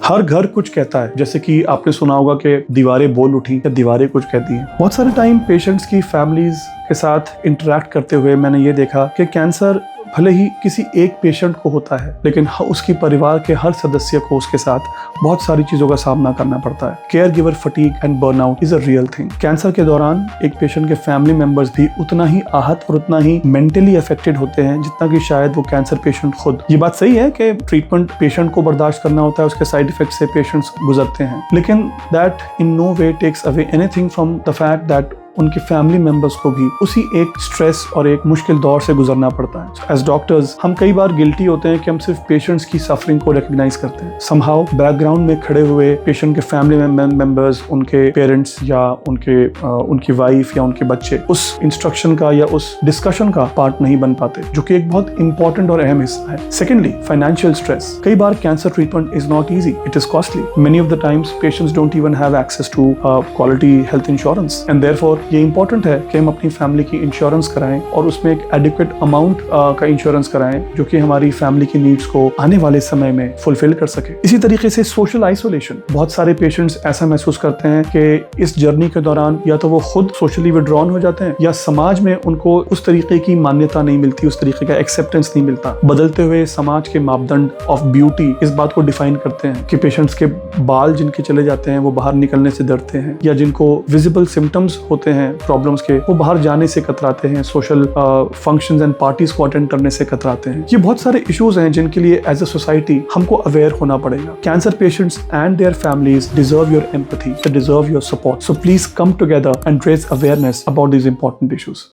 हर घर कुछ कहता है, जैसे कि आपने सुना होगा कि दीवारें बोल उठी या दीवारें कुछ कहती हैं। बहुत सारे टाइम पेशेंट्स की फैमिलीज के साथ इंटरेक्ट करते हुए मैंने ये देखा कि कैंसर भले ही किसी एक पेशेंट को होता है, लेकिन उसकी परिवार के हर सदस्य को उसके साथ बहुत सारी चीजों का सामना करना पड़ता है। Care giver fatigue and burnout is a real thing. Cancer के दौरान एक पेशेंट के फैमिली मेंबर्स भी उतना ही आहत और उतना ही मेंटली अफेक्टेड होते हैं जितना कि शायद वो कैंसर पेशेंट खुद। ये बात सही है कि ट्रीटमेंट पेशेंट को बर्दाश्त करना होता है, उसके साइड इफेक्ट से पेशेंट्स गुजरते हैं, लेकिन that in no way takes away anything from the fact that उनके फैमिली मेंबर्स को भी उसी एक स्ट्रेस और एक मुश्किल दौर से गुजरना पड़ता है। एज डॉक्टर्स हम कई बार गिल्टी होते हैं कि हम सिर्फ पेशेंट्स की सफरिंग को रिकग्नाइज करते हैं। समहाउ बैकग्राउंड में खड़े हुए पेशेंट के फैमिली मेंबर्स, उनके पेरेंट्स या उनकी वाइफ या उनके बच्चे उस इंस्ट्रक्शन का या उस डिस्कशन का पार्ट नहीं बन पाते, जो कि एक बहुत इंपॉर्टेंट और अहम हिस्सा है। Secondly, financial stress. कई बार cancer treatment is not easy, it is costly. Many of the times patients don't even have access to quality health insurance and therefore ये इंपॉर्टेंट है कि हम अपनी फैमिली की इंश्योरेंस कराएं और उसमें एक एडिक्वेट अमाउंट का इंश्योरेंस कराएं जो कि हमारी फैमिली की नीड्स को आने वाले समय में फुलफिल कर सके। इसी तरीके से सोशल आइसोलेशन। बहुत सारे पेशेंट्स ऐसा महसूस करते हैं कि इस जर्नी के दौरान या तो वो खुद सोशली विड्रॉन हो जाते हैं या समाज में उनको उस तरीके की मान्यता नहीं मिलती, उस तरीके का एक्सेप्टेंस नहीं मिलता। बदलते हुए समाज के मापदंड ऑफ ब्यूटी इस बात को डिफाइन करते हैं कि पेशेंट्स के बाल जिनके चले जाते हैं वो बाहर निकलने से डरते हैं, या जिनको विजिबल सिम्टम्स होते हैं प्रॉब्लम्स के वो बाहर जाने से कतराते हैं, सोशल फंक्शंस एंड पार्टीज को अटेंड करने से कतराते हैं। ये बहुत सारे इश्यूज हैं जिनके लिए एज अ सोसाइटी हमको अवेयर होना पड़ेगा। Cancer patients and their families deserve your empathy, they deserve your support, so please come together and raise awareness about these important issues.